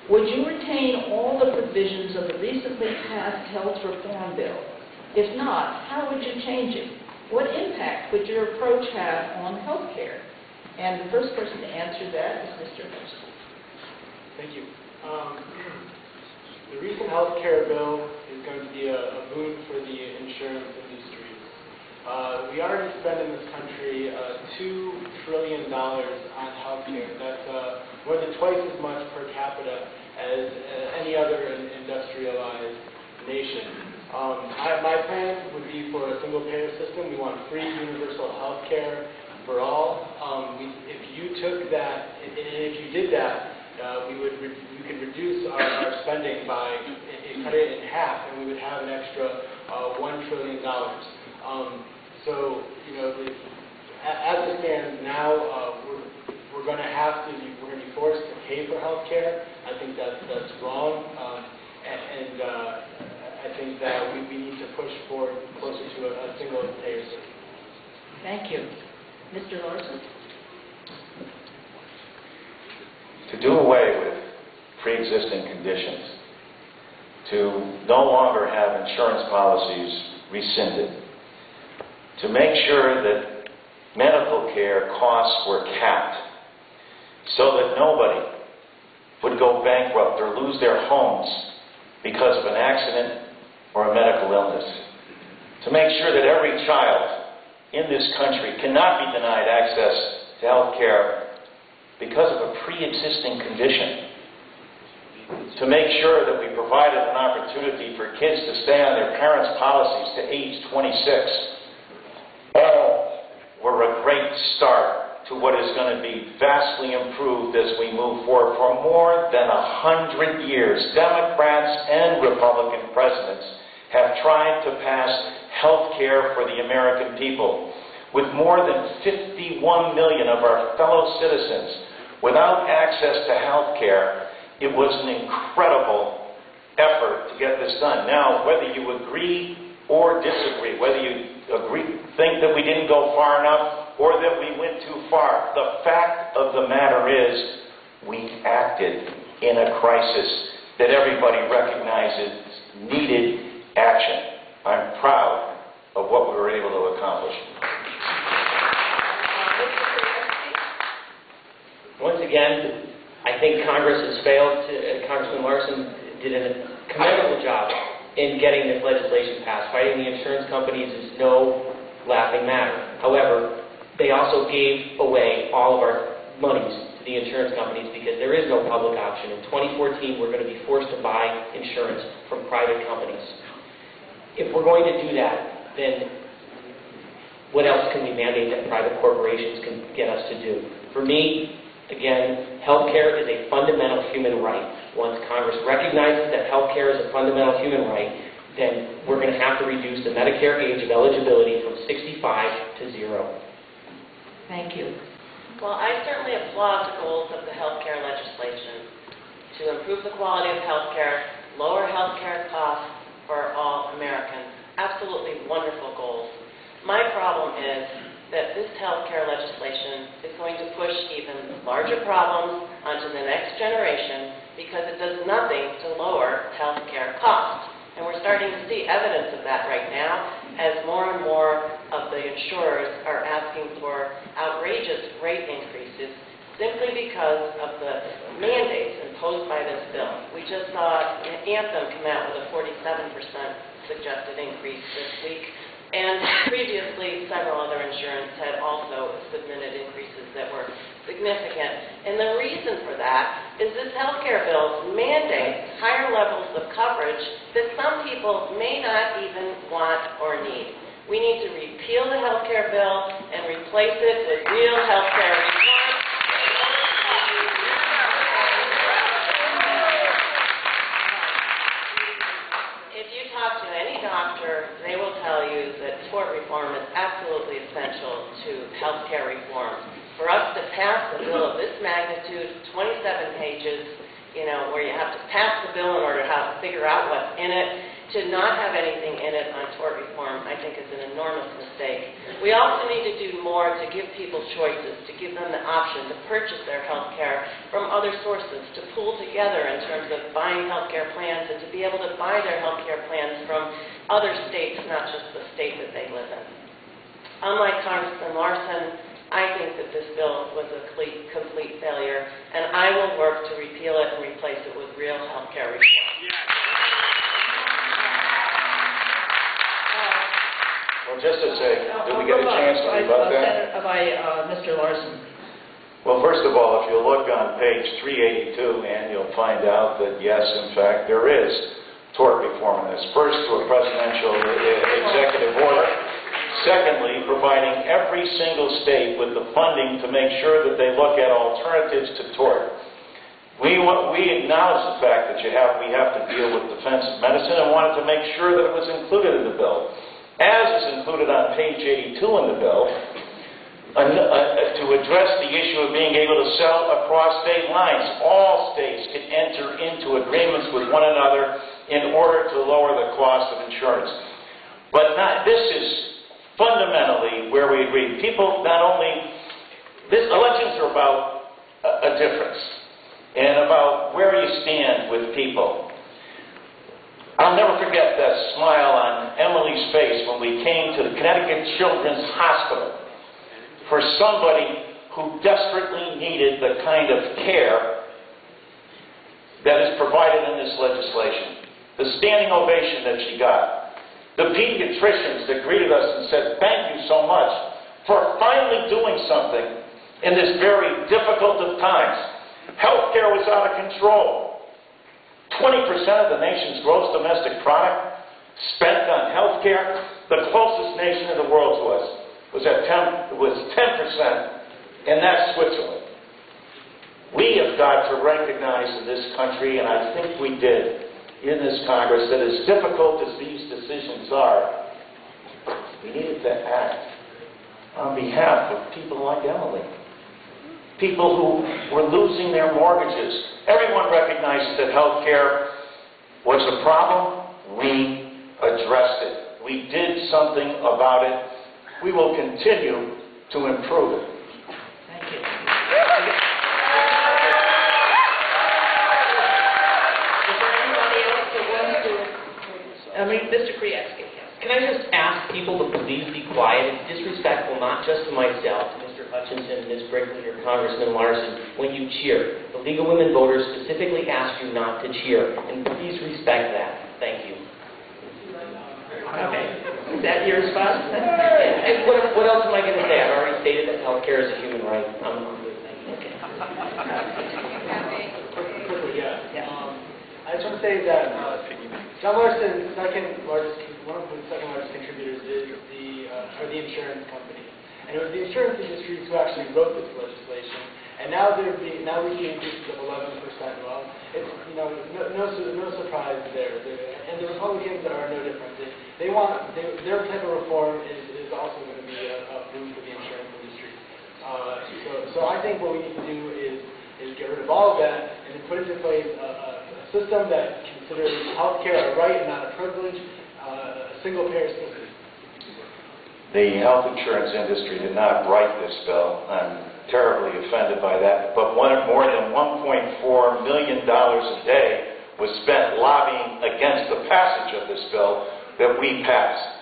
Would you retain all the provisions of the recently passed health reform bill? If not, how would you change it? What impact would your approach have on health care? And the first person to answer that is Mr. Larson. Thank you. The recent health care bill is going to be a boon for the insurance industry. We already spend in this country $2 trillion on health care. That's more than twice as much per capita as any other industrialized nation. My plan would be for a single-payer system. We want free universal health care for all. If you took that, and if you did that, we could reduce our spending by, cut it in half, and we would have an extra $1 trillion. So, you know, as it stands now, we're going to be forced to pay for health care. I think that's wrong, and I think that we need to push forward closer to a single payer system. Thank you. Mr. Larson? To do away with pre-existing conditions, to no longer have insurance policies rescinded, to make sure that medical care costs were capped so that nobody would go bankrupt or lose their homes because of an accident or a medical illness, to make sure that every child in this country cannot be denied access to health care because of a pre-existing condition, to make sure that we provided an opportunity for kids to stay on their parents' policies to age 26. All were a great start to what is going to be vastly improved as we move forward. For more than 100 years, Democrats and Republican presidents have tried to pass health care for the American people. With more than 51 million of our fellow citizens without access to health care, it was an incredible effort to get this done. Now, whether you agree or disagree, whether you think that we didn't go far enough or that we went too far, the fact of the matter is we acted in a crisis that everybody recognizes needed action. I'm proud of what we were able to accomplish. Once again, I think Congress has failed. Congressman Larson did a commendable job in getting this legislation passed. Fighting the insurance companies is no laughing matter. However, they also gave away all of our monies to the insurance companies because there is no public option. In 2014, we're going to be forced to buy insurance from private companies. If we're going to do that, then what else can we mandate that private corporations can get us to do? For me, again, health care is a fundamental human right. Once Congress recognizes that health care is a fundamental human right, then we're going to have to reduce the Medicare age of eligibility from 65 to 0. Thank you. Well, I certainly applaud the goals of the health care legislation to improve the quality of health care, lower health care costs for all Americans. Absolutely wonderful goals. My problem is that this health care legislation is going to push even larger problems onto the next generation because it does nothing to lower health care costs. And we're starting to see evidence of that right now as more and more of the insurers are asking for outrageous rate increases simply because of the mandates imposed by this bill. We just saw Anthem come out with a 47% suggested increase this week. And previously, several other insurance had also submitted increases that were significant. And the reason for that is this health care bill mandates higher levels of coverage that some people may not even want or need. We need to repeal the health care bill and replace it with real health care reform. If you talk to any doctor, they will tell you that tort reform is absolutely essential to health care reform. For us to pass a bill of this magnitude, 27 pages, where you have to pass the bill in order to figure out what's in it, to not have anything in it on tort reform, I think is an enormous mistake. We also need to do more to give people choices, to give them the option to purchase their health care from other sources, to pool together in terms of buying health care plans, and to be able to buy their health care plans from other states, not just the state that they live in. Unlike Congressman Larson, I think that this bill was a complete failure, and I will work to repeal it and replace it with real health care reform. Well, just to say, did we get a chance to rebut that? Mr. Larson. Well, first of all, if you look on page 382, and you'll find out that, yes, in fact, there is tort reform in this. First, through a presidential executive order. Secondly, providing every single state with the funding to make sure that they look at alternatives to tort. We acknowledge the fact that we have to deal with defensive medicine and wanted to make sure that it was included in the bill. As is included on page 82 in the bill, to address the issue of being able to sell across state lines. All states can enter into agreements with one another in order to lower the cost of insurance. But this is fundamentally where we agree. People elections are about a difference and about where you stand with people. I'll never forget that smile on Emily's face when we came to the Connecticut Children's Hospital for somebody who desperately needed the kind of care that is provided in this legislation. The standing ovation that she got. The pediatricians that greeted us and said, "Thank you so much for finally doing something in this very difficult of times." Healthcare was out of control. 20% of the nation's gross domestic product spent on health care. The closest nation in the world to us was 10%, and that's Switzerland. We have got to recognize in this country, and I think we did in this Congress, that as difficult as these decisions are, we needed to act on behalf of people like Emily. People who were losing their mortgages. Everyone recognizes that health care was a problem. We addressed it. We did something about it. We will continue to improve it. Thank you. Is there anybody else that wants to? Mr. Krietzky. Can I just ask people to please be quiet? It's disrespectful, not just to myself, to Mr. Hutchinson, Ms. Brickley, or Congressman Larson, when you cheer. The League of Women Voters specifically asked you not to cheer, and please respect that. Thank you. Okay. Is that your response? And what else am I going to say? I've already stated that health care is a human right. I'm good. Thank you. Quickly, yeah. I just want to say that John Larson, one of the second largest contributors are the insurance companies. And it was the insurance industries who actually wrote this legislation. And now we see increases of 11%. Well, it's no surprise there. And the Republicans are no different. Their type of reform is also going to be a boon for the insurance industry. So I think what we need to do is get rid of all of that and then put into place a system that considers health care a right and not a privilege, a single-payer system. The health insurance industry did not write this bill. I'm terribly offended by that. But more than $1.4 million a day was spent lobbying against the passage of this bill that we passed.